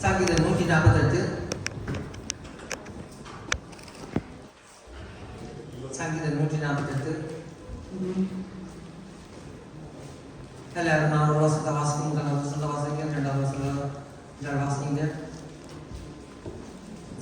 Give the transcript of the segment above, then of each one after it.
சங்கீதம் 148 சங்கீதம் 148 எல்லாரும் நான் ஒரு வசனத்தை வாசிக்கும், முதல் வசனத்தை வாசிங்க, இரண்டாவது வசனத்தை வாசிங்க.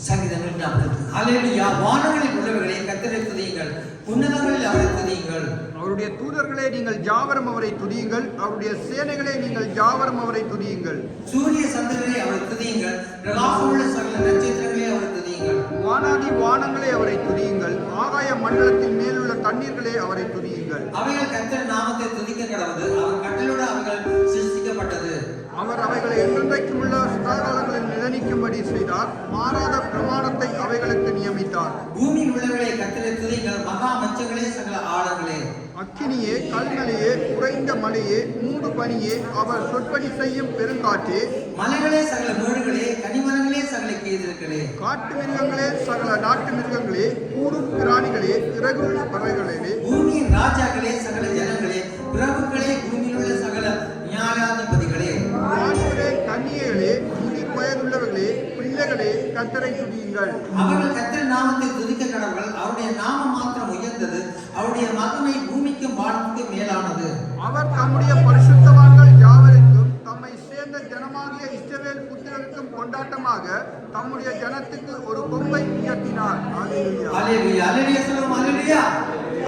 சங்கீதம் 148. ஹல்லேலூயா. வானங்களில் உள்ளவர்களே கர்த்தரை துதியுங்கள், உன்னதங்களில் அவரை துதியுங்கள். அவருடைய தூதர்களே நீங்கள் யாவரும் அவரை துதியுங்கள், அவருடைய சேனைகளே நீங்கள் யாவரும் அவரை துதியுங்கள். சூரிய சந்திரனே அவரை துதியுங்கள், பிரகாசமுள்ள சகல நட்சத்திரங்களே அவரை துதியுங்கள். வானாதி வானங்களே அவரை துதியுங்கள், ஆகாய மண்டலத்தின் மேலுள்ள தண்ணீர்களே அவரை துதியுங்கள். அவைகள் கர்த்தர் நாமத்தை துதிக்க கடவுது, அவர் கட்டளையோடு அவைகள் சிருஷ்டிக்கப்பட்டது. அவர் அவைகளை என்றென்றைக்கும் உள்ள சதாகாலங்களில் நிலைநிற்கும்படி செய்தார், மாறாத பிரமாணத்தை அவைகளுக்கு நியமித்தார். பூமியில் உள்ளவர்களை கர்த்தரை துதியுங்கள், மகா மச்சங்களே சகல ஆழங்களே. அக்கினியே, கல்மலையே, உறைந்த மலையே, மூடு பனியே, அவர் சொற்படி செய்யும் பெருங்காற்றே, மலைகளே சகல மேடுகளே, கனிமரங்களே சகல கேதுகளே, காட்டு மிருகங்களே சகல நாட்டு மிருகங்களே, கூடும் பிராணிகளே, இறகுள்ள பறவைகளே, பூமியின் ராஜாக்களே சகல ஜனங்களே, பிரபுக்களே, பூமியில் உள்ள சகல நியாயாதிபதிகளே, வாலிபரே, கன்னியர்களே, முதிர் வயதுள்ளவர்களே, பிள்ளைகளே, கர்த்தரை துதியுங்கள். அவர்கள் கர்த்தர் நாமத்தை துதிக்க கடவுள், அவருடைய நாமம் மாத்திரம் உயர்ந்தது, அவருடைய மகிமை பூமிக்கும் வானத்துக்கும் மேலானது. அவர் தம்முடைய பரிசுத்தவான்கள் யாவருக்கும் தம்மை சேர்ந்த ஜனமாகிய இஸ்ரவேல் புத்திரருக்கும் கொண்டாட்டமாக தம்முடைய ஜனத்துக்கு ஒரு கொம்பை உயர்த்தினார். அல்லேலூயா. அல்லேலூயா. அல்லேலூயா சொல்லுவோம். அல்லேலூயா.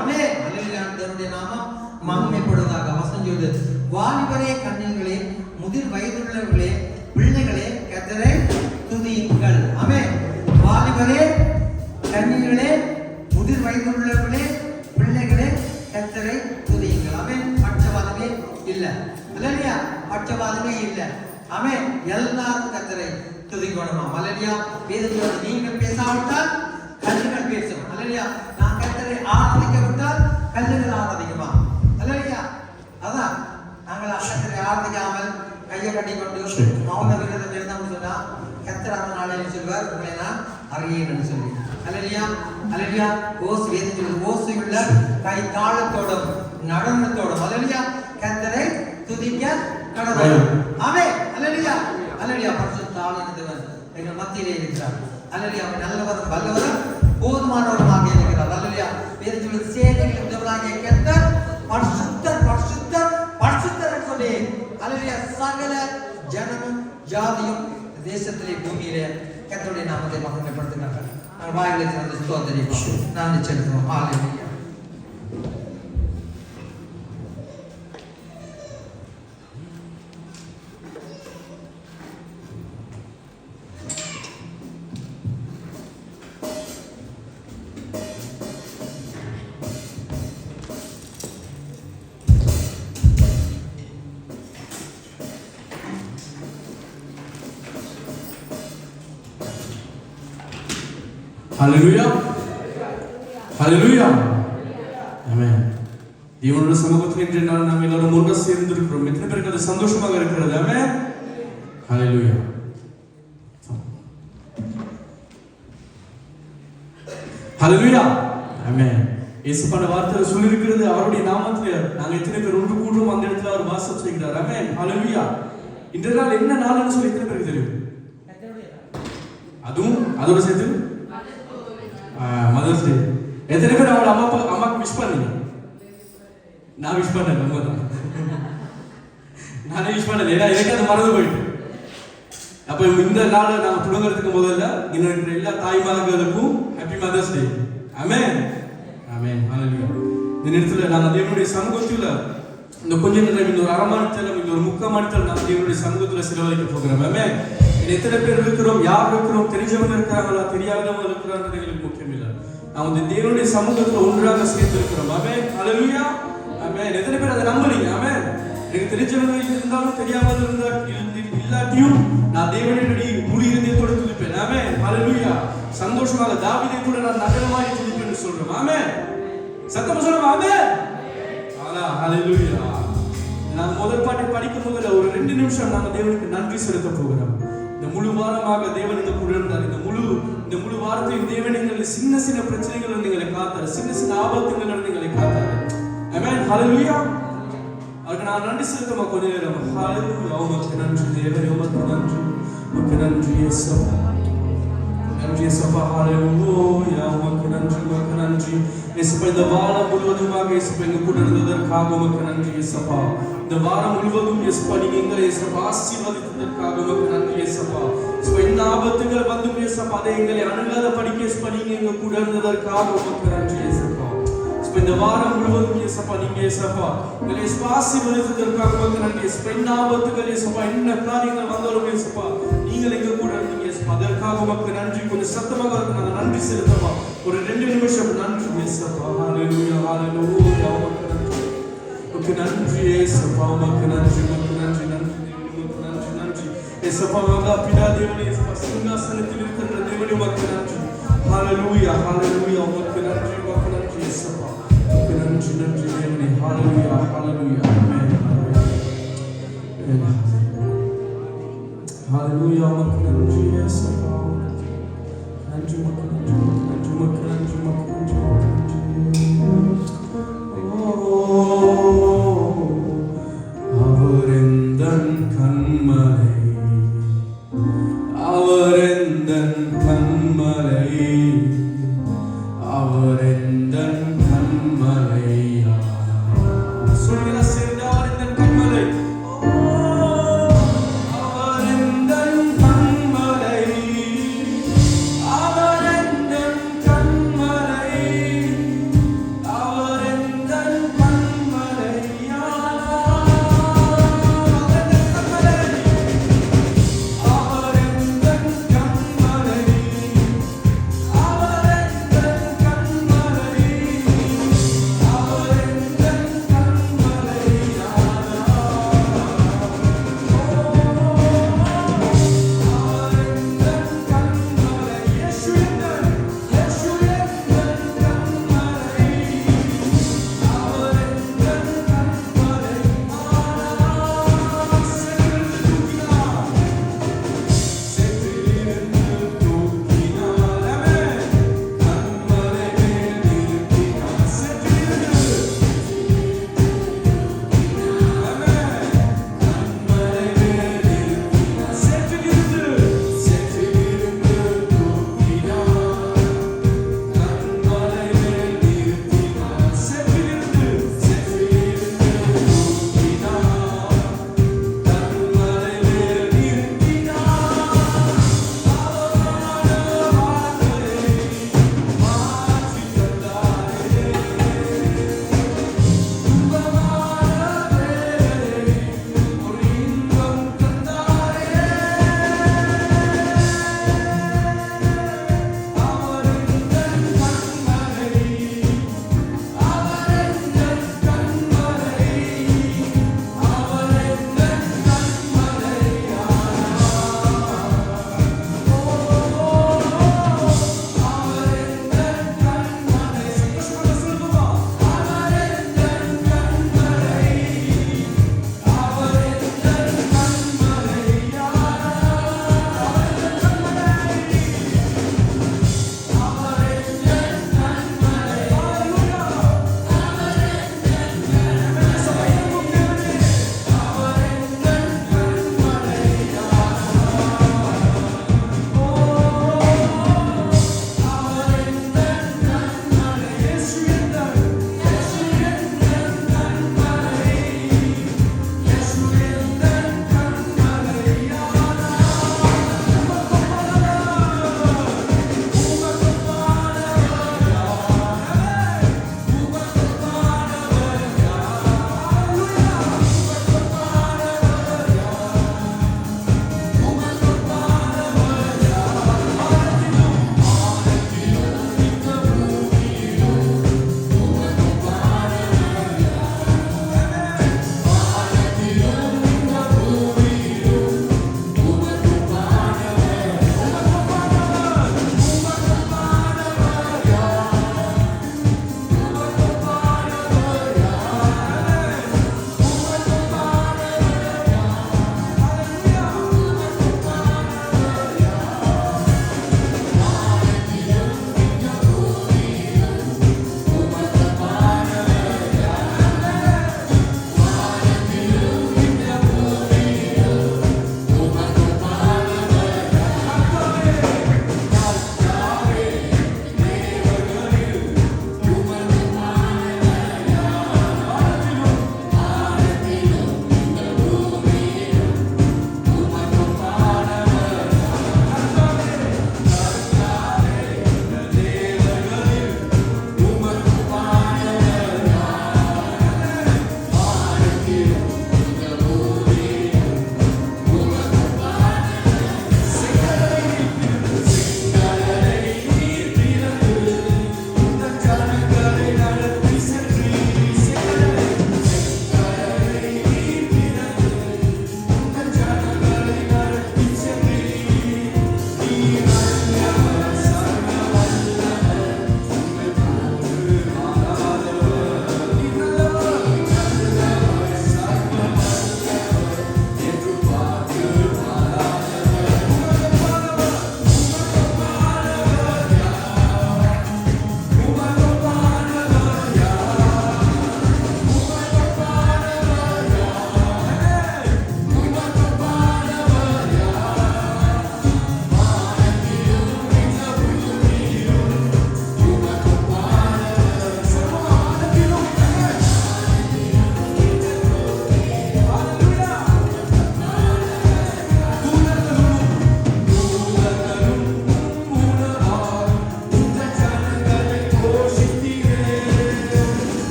ஆமென். அல்லேலூயா. தேவனுடைய நாமம் மகிமைப்படுவதாக. வசனம் சொல்லுது, வாலிபரே, கன்னியர்களே, முதிர் வயதுள்ளவர்களே, பிள்ளைகளே, கர்த்தரை துதியுங்கள். ஆமென். வாலிபரே, கன்னியர்களே, முதிர் வயதுள்ளவர்களே, பிள்ளைகளே, கர்த்தரை துதியுங்கள். ஆமென். பட்சபாதமே இல்ல. அல்லேலூயா. பட்சபாதமே இல்ல. ஆமென். எல்லாரும் கர்த்தரை துதிக்கணுமா? அல்லேலூயா. வேதத்தில் நீங்கள் பேசாவிட்டால் கல்லுகள் பேசும். அல்லேலூயா. நான் கர்த்தரை ஆராதிக்காவிட்டால் கல்லுகள் ஆராதிக்குமா? அல்லேலூயா. அதான் நாங்கள் கர்த்தரை ஆராதிக்காமல் கையை கட்டிக்கொண்டு மௌன விரதம் இருந்தான்னு சொன்னா கர்த்தர் அந்த நாளில் சொல்வார், உங்களை நான் அறியேன் என்று சொல்லி. அல்லேலூயா. அல்லேலூயா. ஓசை வேதத்தில் ஓசையுள்ள கை தாளத்தோடும் நடனத்தோடும் அல்லேலூயா கர்த்தரை துதிக்க கடவுள். ஆமென். அல்லேலூயா. அல்லேலூயா. பரிசுத்த ஆவியானவர் எங்கள் மத்தியிலே இருக்கிறார். அல்லேலூயா. அவர் நல்லவரும் வல்லவரும் போதுமானவருமாக இருக்கிறார். அல்லேலூயா. வேதத்தில் சேனைகளின் தேவனாகிய கர்த்தர் பரிசுத்தர், பரிசுத்தர், பரிசுத்தர் என்று சொல்லி அல்லேலூயா சகல ஜனமும் ஜாதியும் தேசத்திலே பூமியிலே கர்த்தருடைய நாமத்தை மகிமைப்படுத்துகிறார்கள். நாங்கள் வாயிலை திறந்து ஸ்தோத்திரிப்போம், நன்றி செலுத்துவோம். ஹல்லேலூயா. ஹல்லேலூயா. ஹல்லேலூயா. ஆமென். தேவனுடைய சமூகத்தில் இன்று நாம் எல்லாரும் ஒன்று சேர்ந்திருக்கிறோம். எத்தனை பேருக்கு அது சந்தோஷமாக இருக்கிறது? ஆமென். ஹல்லேலூயா. ஹல்லேலூயா. ஆமென். இயேசுவின் வார்த்தை சொல்லி இருக்கிறது, அவருடைய நாமத்தில் நாங்கள் எத்தனை பேர் ஒன்று கூடுறோம் அந்த இடத்துல அவர் வாசம் செய்கிறார். ஆமென். ஹல்லேலூயா. இன்றைய நாள் என்ன நாள்னு சொல்லி எத்தனை பேருக்கு தெரியும்? அதுவும் அதோட சேர்த்து மதர்ஸ் டே. எத்தனை பேர் அவங்களோட அம்மாக்கு விஷ் பண்ணீங்க? நான் விஷ் பண்ணேன். நம்ம தான் நானே விஷ் பண்ணல, ஏன்னா எனக்கு அது மறந்து போயிட்டு. அப்ப இந்த நாளை நாம தொடங்குறதுக்கு முதல்ல இன்னும் இருக்கிற எல்லா தாய்மார்களுக்கும் ஹாப்பி மதர்ஸ் டே. ஆமென். ஆமென். ஹல்லேலூயா. இந்த நேரத்துல நாங்க தேவனுடைய சமூகத்துல இந்த கொஞ்ச நேரம், இந்த ஒரு அரை மணி நேரம், இந்த ஒரு 3/4 மணி நேரம் நாம தேவனுடைய சமூகத்துல செலவழிக்க போகிறோம். ஆமென். எத்தனை பேர் இருக்கிறோம், யார் இருக்கிறோம், தெரிஞ்சவங்க இருக்கிறாங்களா, தெரியாதவங்க இருக்கிறாங்க, எங்களுக்கு முக்கியம் இல்லை. நாம் இந்த தேவனுடைய சமூகத்துல ஒன்றாக சேர்ந்து இருக்கிறோம். ஆமென். ஹல்லேலூயா. ஆமென். எத்தனை பேர் அதை நம்புறீங்க? ஆமென். எனக்கு தெரிஞ்சவங்க இருந்தாலும் தெரியாமல் இல்லாட்டியும் நான் தேவனுடைய முழு இதயத்தோட துதிப்பேன். ஆமென். ஹல்லேலூயா. சந்தோஷமாக தாவீதை கூட நான் நகரமாய் துதிப்பேன்னு சொல்றோம். ஆமென். சத்தமா சொல்லுங்க. ஆமென். ஹல்லேலூயா. நான் முதல் பாட்டை படிக்கும் முதல்ல ஒரு 2 நிமிஷம் நாங்க தேவனுக்கு நன்றி செலுத்த போகிறோம். இந்த முழு வாரமாக தேவன் இந்த கூட இருந்தார். இந்த முழு வாரத்தையும் தேவன் எங்களை சின்ன சின்ன பிரச்சனைகள் எங்களை காத்தார், சின்ன ஆபத்துகள் எங்களை காத்தார். ஆமென். ஹல்லேலூயா. அவருக்கு நான் நன்றி செலுத்தமா கொஞ்ச நேரம். ஹல்லேலூயா. உமக்கு நன்றி தேவனே, உமக்கு நன்றி. உமக்கு நன்றி இயேசுப்பா. நன்றி இயேசுப்பா. ஹalleluya. உமக்கு நன்றி, உமக்கு நன்றி இயேசுப்பா. இந்த வாரம் முழுவதுமாக இயேசுப்பா எங்க கூட இருந்ததற்காக உமக்கு நன்றி இயேசுப்பா. இந்த வாரம் முழுவதும் இயேசுப்பா நீங்க எங்களை இயேசுப்பா ஆசீர்வதித்ததற்காக உமக்கு நன்றி இயேசுப்பா. இயேசுப்பா இந்த ஆபத்துகள் வந்து இயேசுப்பா அதை எங்களை அணுகாத படிக்க இயேசுப்பா நீங்க எங்க கூட இருந்ததற்காக உமக்கு நன்றி இயேசுப்பா. இயேசுப்பா இந்த வாரம் முழுவதும் இயேசுப்பா நீங்க இயேசுப்பா எங்களை இயேசுப்பா ஆசீர்வதித்ததற்காக உமக்கு நன்றி இயேசுப்பா. இந்த ஆபத்துகள் இயேசுப்பா என்ன காரியங்கள் வந்தாலும் இயேசுப்பா நீங்கள் எங்க கூட இருந்தீங்க இயேசுப்பா. அதற்காக உமக்கு நன்றி. கொஞ்சம் சத்தமாக இருக்கு நாங்க நன்றி செலுத்தமா ஒரு 2 நிமிஷம் நன்றி இயேசுப்பா. ஹalleluya, ஹalleluya. உமக்கு நன்றி, உமக்கு நன்றி இயேசுப்பா. உமக்கு நன்றி, உமக்கு நன்றி, நன்றி, உமக்கு நன்றி, நன்றி இயேசுப்பா. மகா பிதா தேவனே இயேசுப்பா சிங்காசனத்தில் இருக்கிற தேவனே உமக்கு நன்றி. ஹalleluya, ஹalleluya. உமக்கு நன்றி, உமக்கு நன்றி இயேசுப்பா. உமக்கு நன்றி, நன்றி தேவனே. ஹalleluya, ஹalleluya. ஆமென். ஹalleluya. உமக்கு நன்றி இயேசுப்பா. நன்றி, உமக்கு நன்றி, நன்றி, உமக்கு நன்றி, உமக்கு நன்றி, அவரெந்தன் கண்மலை, அவரெந்தன் கண்மலை, அவரெந்தன் கண்மலை. சொல்லுங்க சேர்ந்து அவரெந்தன் கண்மலை. அவரெந்தன் கண்மலை, அவரெந்தன் கண்மலை.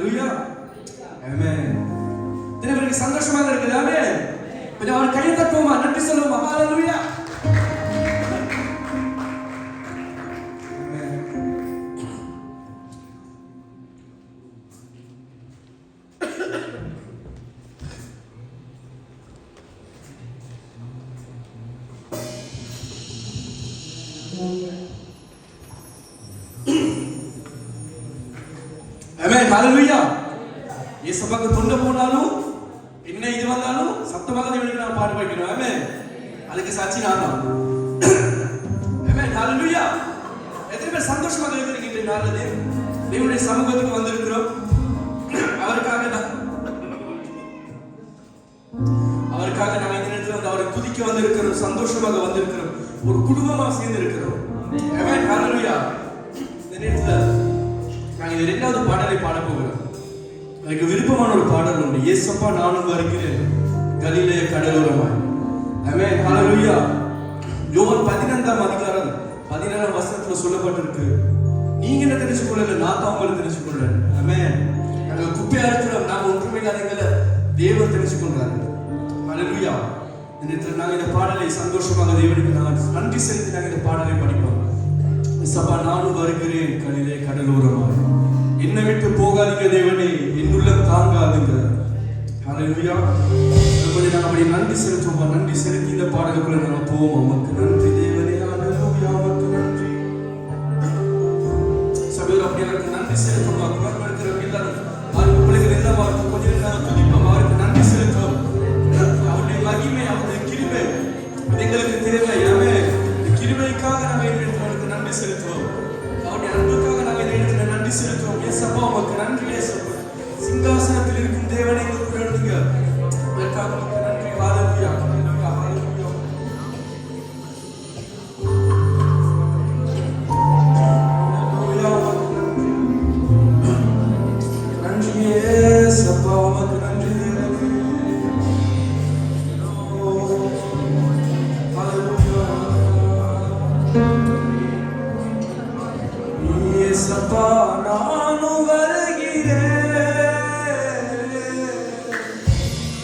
ஹalleluya ஆமென். தினவரைக்கு சந்தோஷமாக இருக்குது. ஆமென். கொஞ்சம் அவர் கையை தட்டுவோமா, நன்றி சொல்லுவோமா. ஹalleluya ஆமென். ஹalleluya இயேசுவுக்கு தொண்ட போனாலும் என்ன இது வந்தாலும் சத்தமாக தேவனுக்கு நான் பாட்டு பாடிக்கணும். ஆமென். அதுக்கு சாட்சி நான் தான். ஆமென். ஹalleluya எத்தனை பேர் சந்தோஷமாக இருக்கிறீங்க இந்த நாளில் தேவனுடைய சமூகத்துக்கு வந்திருக்கிறோம். அவருக்காக நாங்கள் இந்த நேரத்தில் வந்து அவரை துதிக்க வந்திருக்கிறோம், சந்தோஷமாக வந்திருக்கிறோம், ஒரு குடும்பமாக சேர்ந்து இருக்கிறோம். ஆமென். ஹalleluya இந்த நேரத்தில் நாங்கள் இந்த இரண்டாவது பாடலை பாட போகிறோம். எனக்கு விருப்பமான ஒரு பாடல் உண்டு. இயேசப்பா நானும் வருகிறேன் கலிலேய கடலோரமாய். ஆமென். ஹalleluya யோவான் 15:17 சொல்லப்பட்டிருக்கு. நீங்க என்ன தெரிஞ்சு கொள்ளல, நான் தான் உங்களை தெரிஞ்சு கொள்றேன். ஆமென். நாங்க குப்பையா இருக்கிறோம், நாம ஒன்றுமே இல்லாதவங்களை தேவன் தெரிஞ்சு கொள்றாரு. ஹalleluya இந்த நாங்கள் இந்த பாடலை சந்தோஷமாக தேவனுக்கு நாங்கள் நன்றி செலுத்தி நாங்கள் இந்த பாடலை படிப்போம். இயேசப்பா நானும் வருகிறேன் கலிலேய கடலோரமாய். என்னை விட்டு போகாதீங்க தேவனே, என் உள்ளம் தாங்காதுங்க. ஹalleluya கொஞ்சம் நாங்கள் அப்படி நன்றி செலுத்துவோம். நன்றி செலுத்தி இந்த பாடலுக்குள்ள நாங்கள் போவோம். உமக்கு நன்றி தேவனே. ஹalleluya உமக்கு நன்றி. சபையோர் அப்படியே அவருக்கு நன்றி செலுத்துவோம். குரல் எல்லாரும் அவருக்கு பிள்ளைகள் எல்லாம் அவருக்கு கொஞ்சம் நாங்கள் துதிப்போம். அவருக்கு நன்றி செலுத்துவோம். அவருடைய மகிமை, அவருடைய கிருபை எங்களுக்கு தேவை. ஆமென். கிருபைக்காக நாங்கள் அவருக்கு நன்றி செலுத்துவோம். அவருடைய அன்புக்காக நாங்கள் இந்த நன்றி செலுத்துவோம். இயேசப்பா உமக்கு நன்றி. இயேசப்பா சிங்காசனத்தில் இருக்கும் தேவனை எங்களுக்கு நன்றி. அதற்காக உமக்கு நன்றி. ஹalleluya ஹalleluya ஹalleluya. நன்றி இயேசப்பா உமக்கு நன்றி. ஹalleluya இயேசப்பா நானும் வருகிறேன்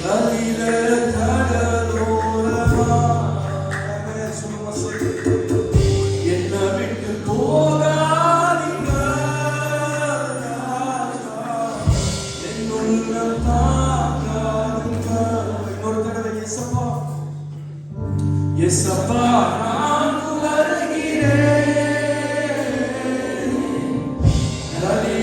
கலிலேய கடலோரமாய். சும்மா சொல்லு. என்னை விட்டு போகாதீங்க என் உள்ளம் தாங்காதுங்க. இன்னொரு தடவை இயேசப்பா இயேசப்பா நானும் வருகிறேன் கலிலேய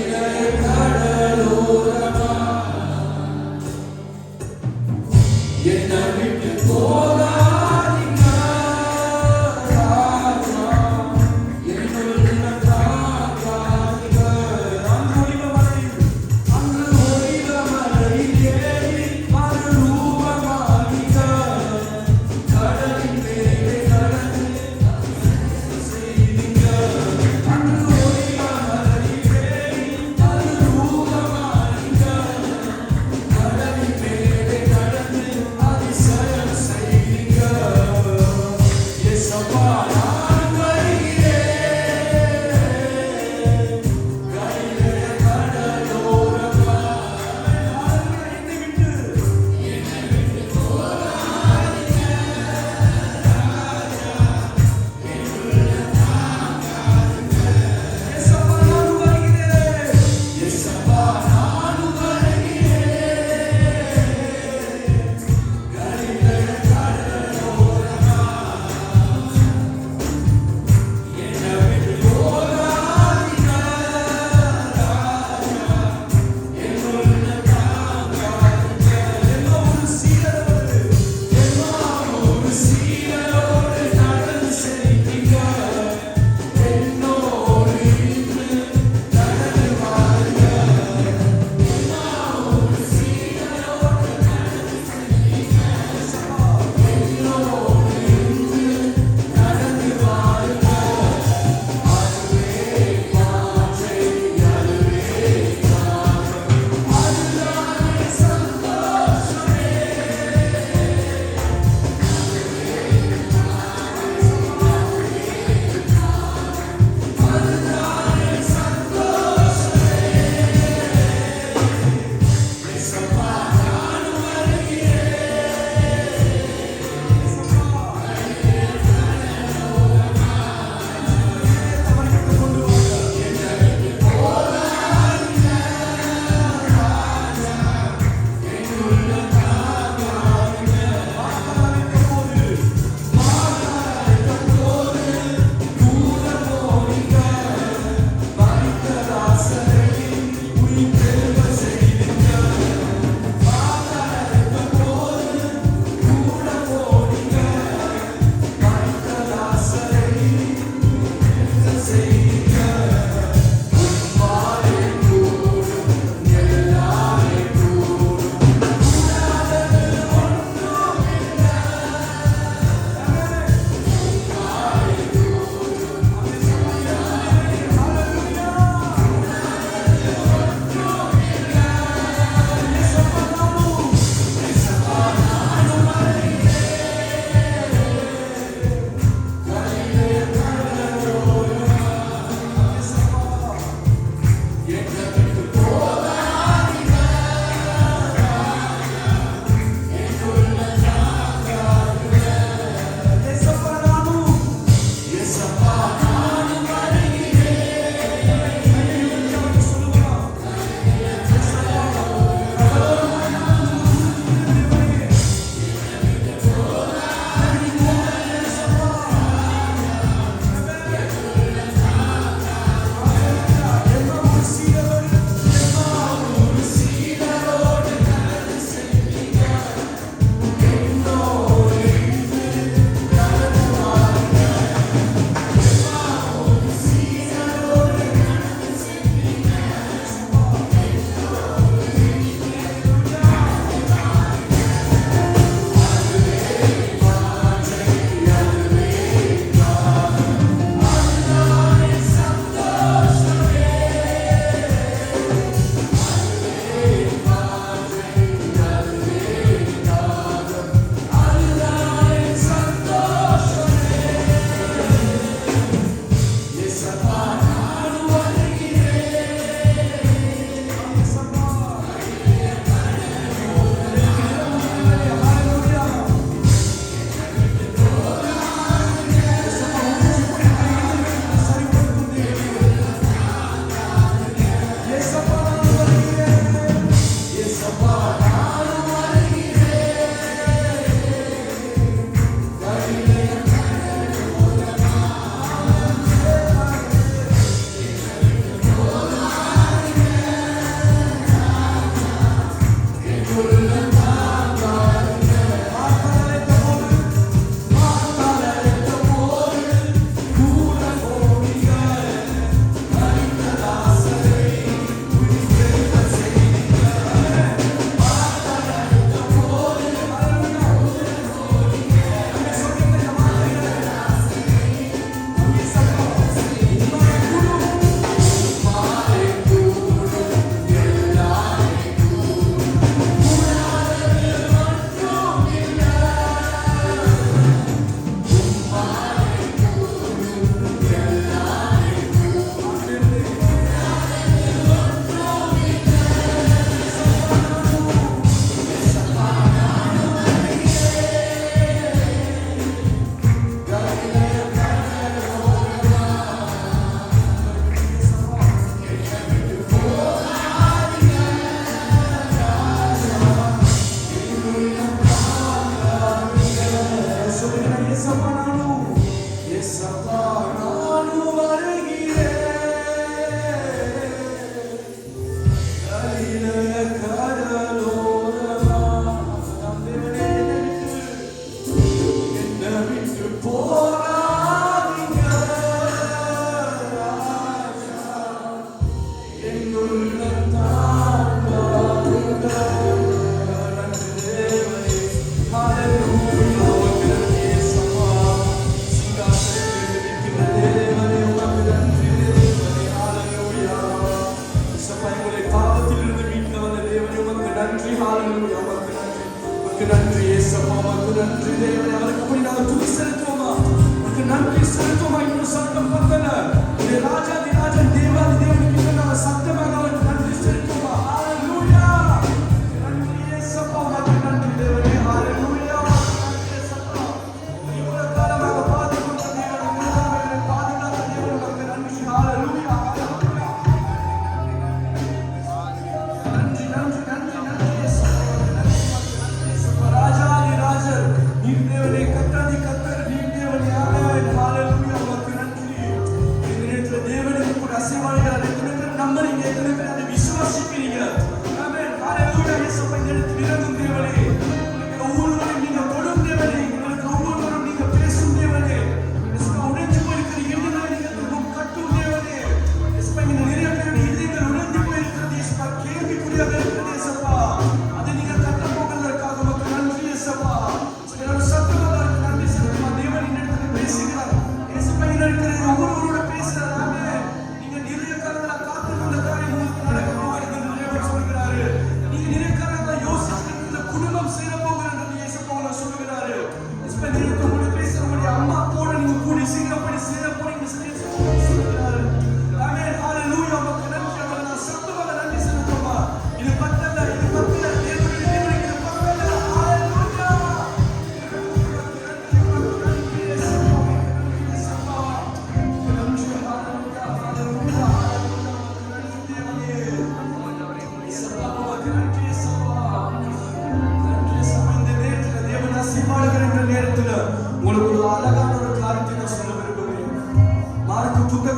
கட்டு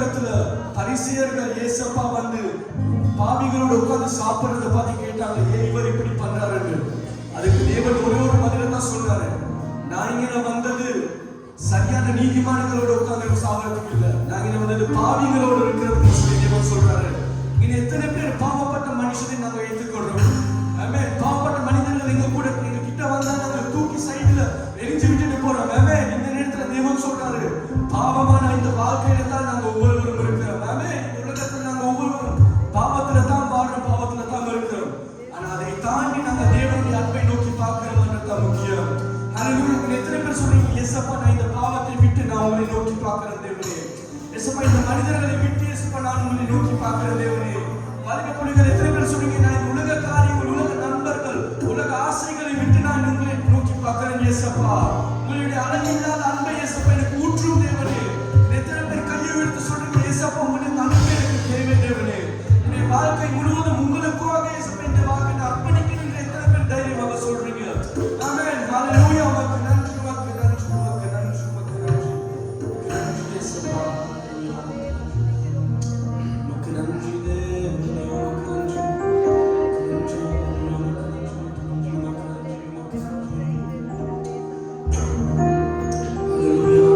இடத்துல பரிசேயர்கள் ஏசப்பா வந்து பாவிகளோட உட்கார்ந்து சாப்பிடுறத பத்தி கேட்டாங்க, ஏன் இவர் இப்படி பண்றாரு? அதுக்கு தேவன் ஒரே ஒரு பதில தான் சொல்றாரு, நான் இங்க வந்தது சரியான நீதிமான்களோட உட்கார்ந்து சாப்பிடுறதுக்கு இல்ல, நான் இங்க வந்தது பாவிகளோடு இருக்கிறதுக்கு சொல்லி தேவன் சொல்றாரு. இங்க எத்தனை பேர் பாவப்பட்ட மனுஷனை நாங்க ஏற்றுக்கொள்றோம்? ஆமென். பாவப்பட்ட மனிதர்கள் எங்க கூட எங்க கிட்ட வந்தா நாங்க தூக்கி சைடுல எரிஞ்சு விட்டுட்டு போறோம். ஆமென். இந்த நேரத்துல தேவன் சொல்றாரு, பாவமான இந்த வாழ்க்கையில தான் நாங்க ஒவ்வொருவரும் இருக்கிறோம். ஆமென். உலகத்துல நாங்க ஒவ்வொருவரும் பாவத்துல தான் வாழ்றோம், பாவத்துல தான் இருக்கிறோம். ஆனா அதை தாண்டி நாங்க தேவனுடைய அன்பை நோக்கி பார்க்கிறோம்ன்றது முக்கியம். ஹalleluya. எத்தனை பேர் சொல்றீங்க, இயேசப்பா நான் இந்த பாவத்தை விட்டு நான் உங்களை நோக்கி பார்க்கிறேன் தேவனே. இயேசப்பா இந்த மனிதர்களை விட்டு இயேசப்பா நான் உங்களை நோக்கி பார்க்கிறேன் தேவனே. வாழ்க்கை பொழுதுகள் எத்தனை பேர் சொல்றீங்க, நான் இந்த உலக காரியங்கள், உலக நண்பர்கள், உலக ஆசைகளை விட்டு நான் உங்களை நோக்கி பார்க்கிறேன் இயேசப்பா. உங்களுடைய அளவில்லாத அன்பை இயேசப்பா எனக்கு ஊற்றும் தேவனே. எத்தனை பேர் கையை எடுத்து சொல்றீங்க, இயேசப்பா உங்களுடைய அன்பை எனக்கு தேவை தேவனே. என்னுடைய வாழ்க்கை முழுவதும் உங்களுக்காக இயேசப்பா இந்த வாழ்க்கை நான் அர்ப்பணிக்கிறேன். எத்தனை பேர் தைரியமாக சொல்றீங்க? ஆமென். ஹalleluya. உமக்கு நன்றி, உமக்கு நன்றி, உமக்கு நன்றி, உமக்கு நன்றி. நன்றி இயேசப்பா. உமக்கு நன்றி தேவனே, உமக்கு நன்றி. நன்றி, உமக்கு நன்றி, உமக்கு நன்றி, உமக்கு நன்றி. ஹalleluya.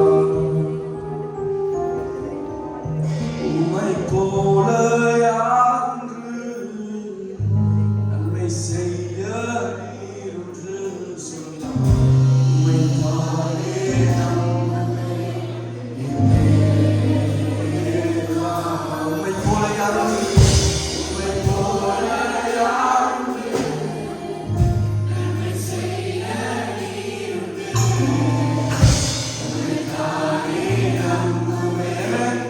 உம்மை போல யான்று நன்மை செய்ய நீர் ஒன்று சொல்லலாம். உம்மை தானே உம்மை போல யாரும் உம்மை போல யாரும் நன்மை செய்ய நீர் ஒன்று உம்மை தானே நம்புவேன்.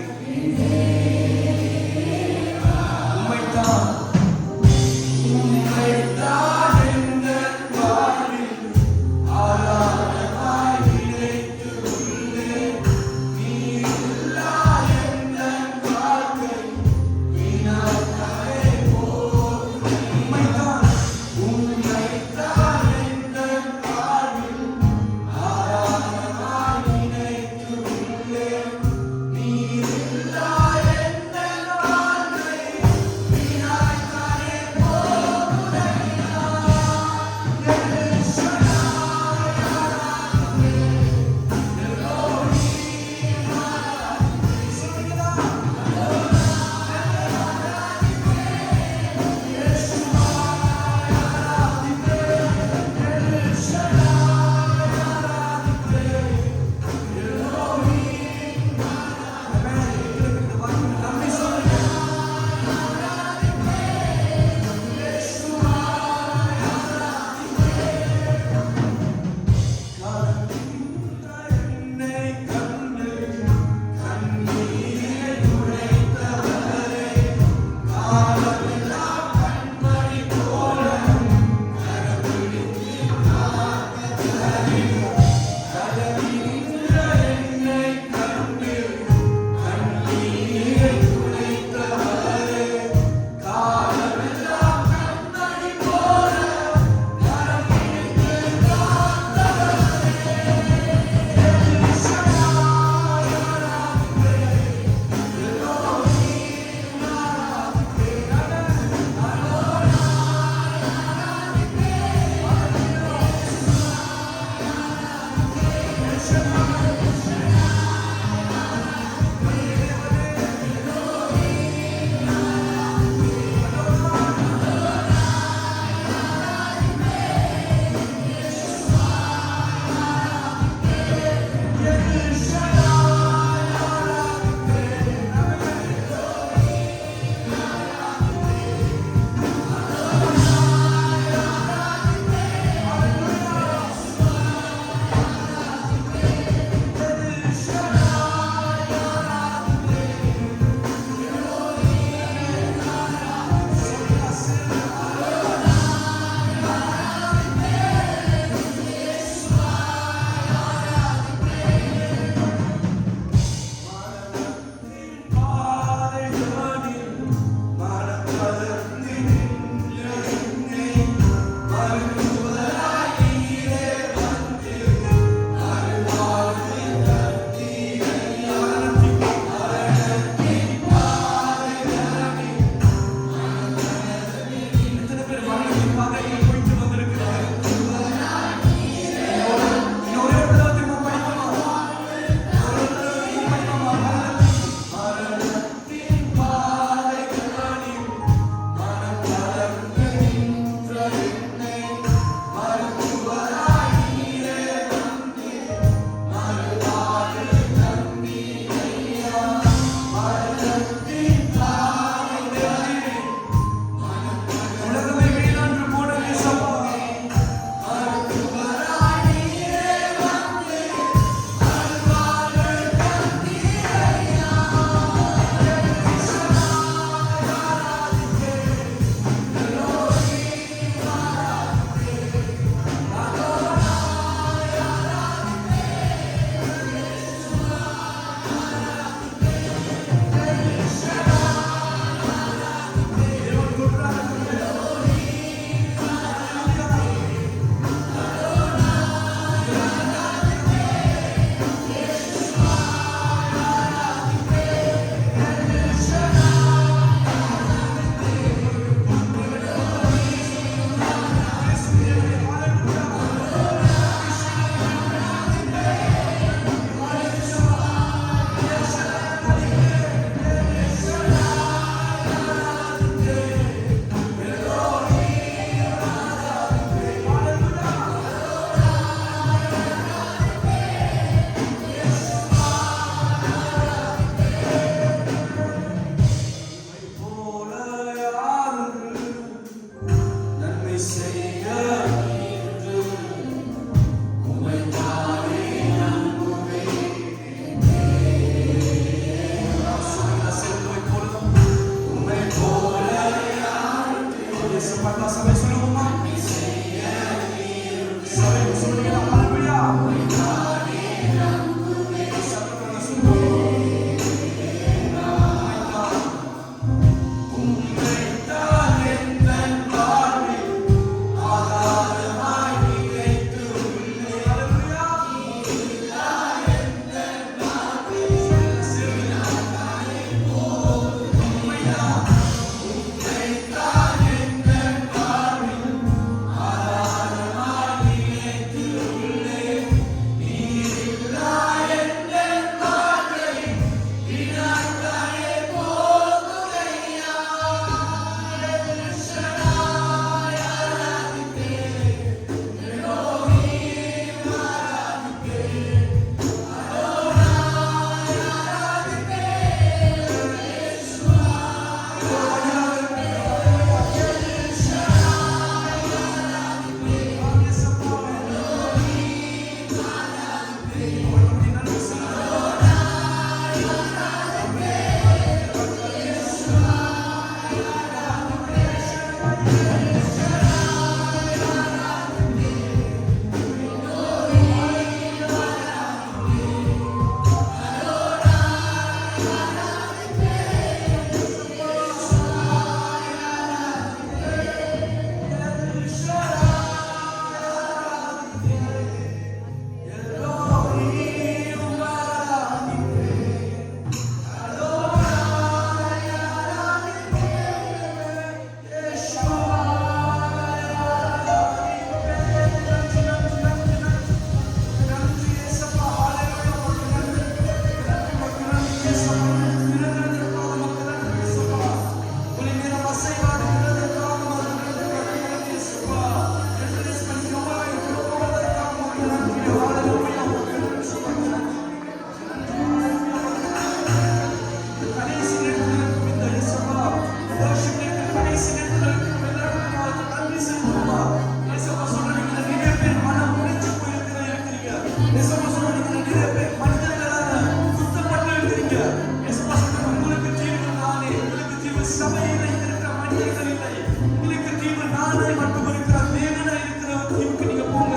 ஆராதனை மட்டும் இருக்கிற தேவனா இருக்கிற டீமுக்கு நீங்க போங்க.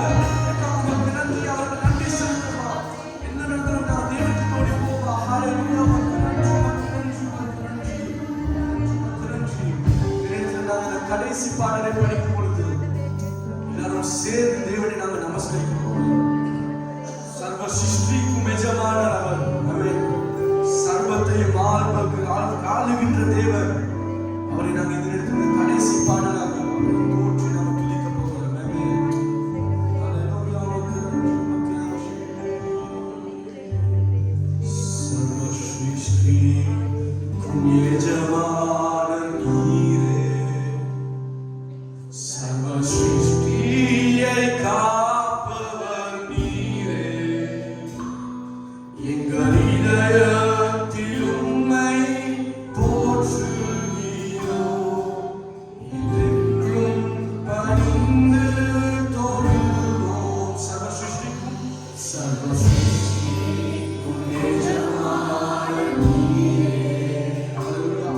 உங்களுக்கு நன்றி, அவருக்கு நன்றி செலுத்துமா. என்ன நடந்தாலும் நான் தேவனோட போவா. ஹalleluya. கடைசி பாடலை படிக்கும் பொழுது எல்லாரும் சேர்ந்து தேவனை நாங்கள் நமஸ்கரிக்கிறோம். சர்வ சிருஷ்டிக்கும் எஜமானர் அவர். ஆமென். சர்வத்தையும் ஆளுகின்ற தேவர் அவரை நாங்கள் இந்த இடத்துல கடைசி பாடலாக தோற்றி நாம் துதிக்க போகிறோம். ஆமென். ஹalleluya. சர்வ சிருஷ்டிக்கும் எஜமானர் நீரே. சர்வ சிருஷ்டியை காப்பவர் நீரே. எங்கள் இதயத்தில் உம்மை போற்றுகிறோம். என்றென்றும் பணிந்து தொழுகிறோம். சர்வ சிருஷ்டிக்கும் எஜமானர் நீரே. ஹalleluya.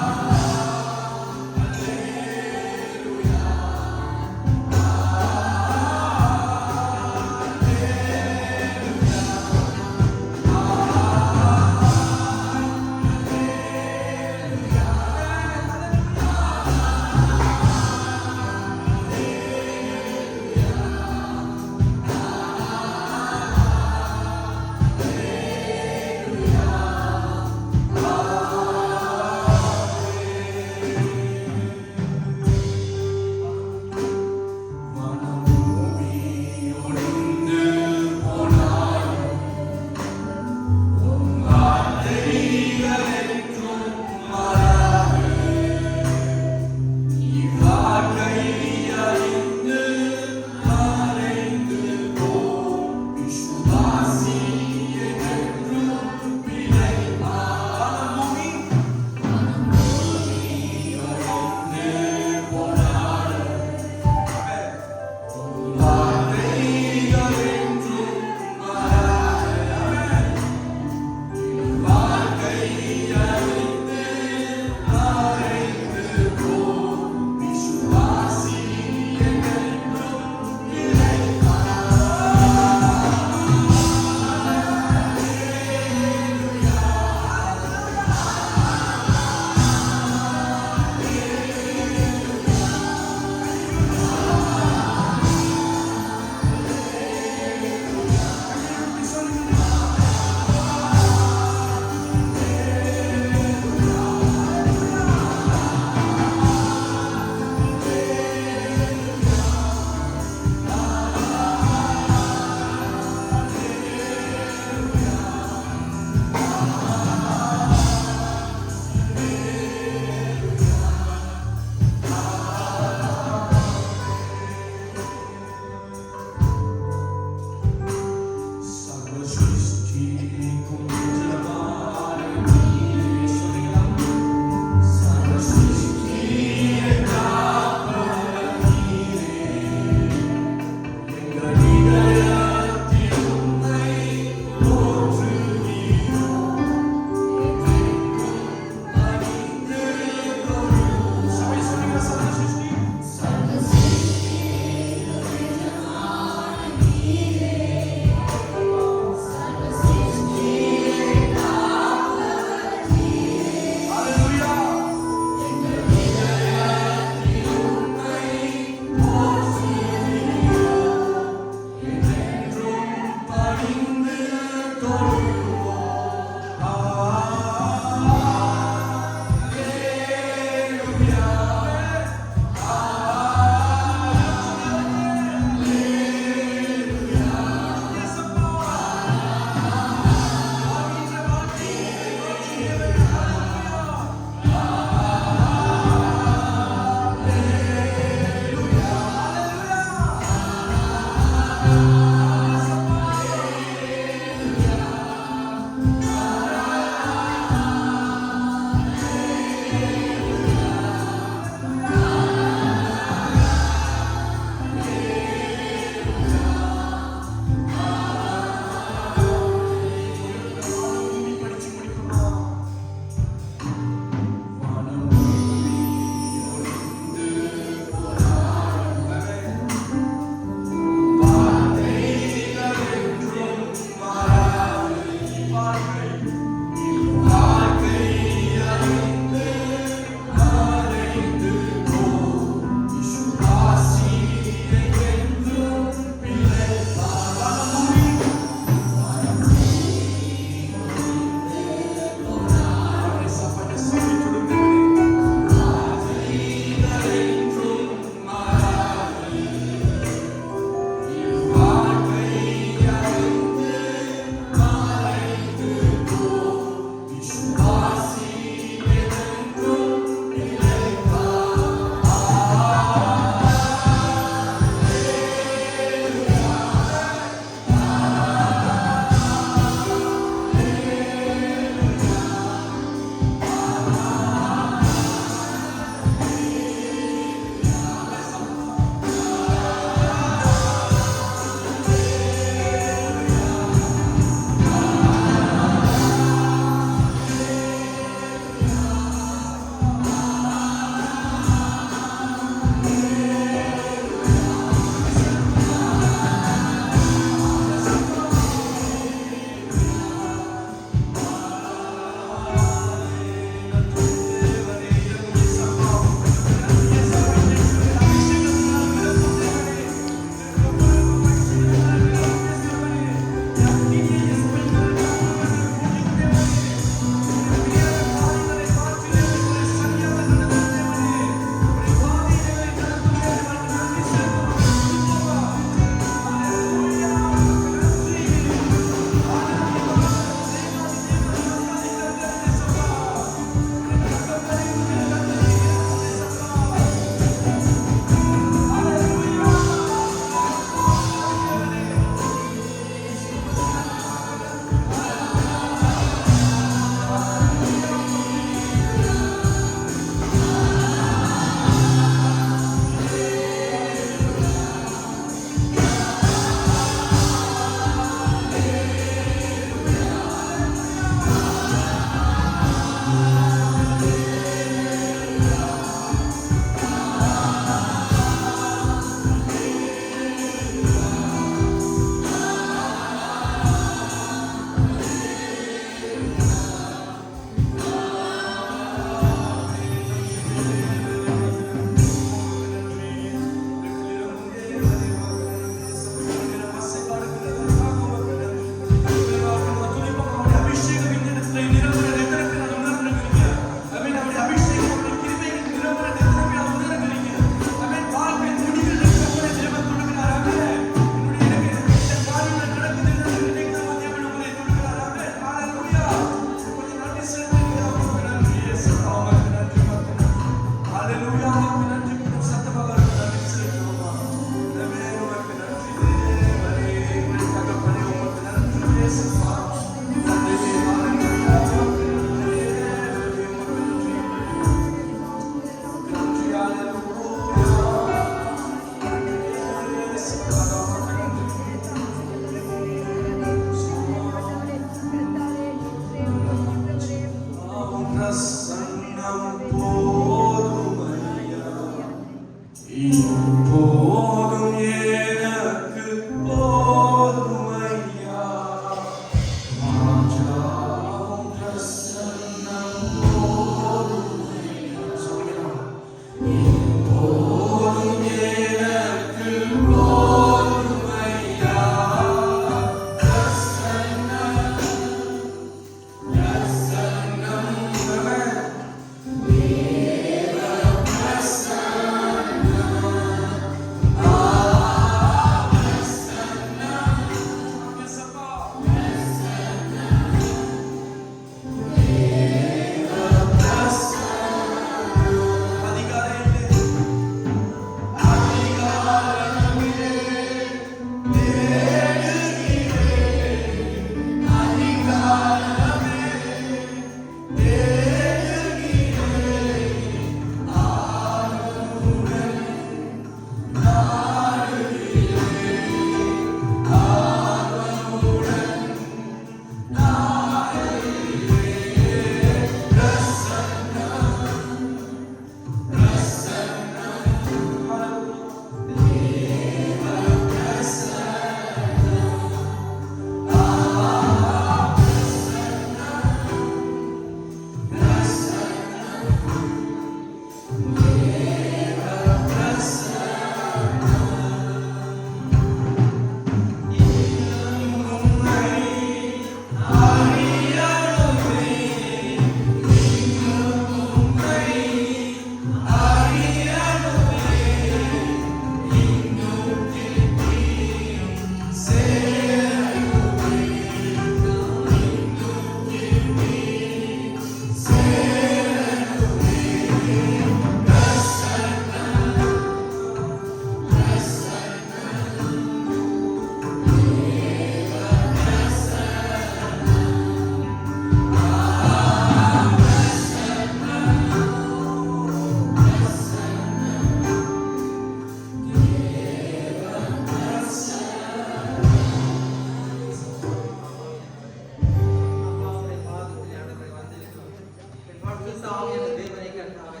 பரிசுத்த ஆவியான தேவனை கர்த்தாவே,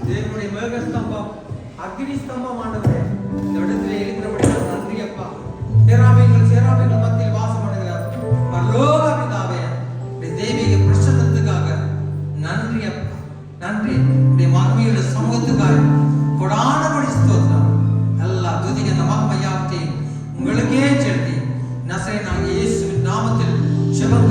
தேவனுடைய மேகஸ்தம்பம் அக்னி ஸ்தம்பம் ஆண்டவரே, இந்த இடத்திலே இருக்கிறபடியால் நன்றி அப்பா. சேராபீன்கள் மத்தியில் வாசம் பண்ணுகிறார் பரலோக பிதாவே, தெய்வீக பிரசன்னத்துக்காக நன்றி அப்பா. நன்றி உடைய மகிமையுள்ள சமூகத்துக்காக கொடானபடி ஸ்தோத்திரம். எல்லா துதிக்க அந்த மகிமையாவற்றையும் உங்களுக்கே செலுத்தி நசரேயனாகிய இயேசுவின் நாமத்தில் ஜெபம்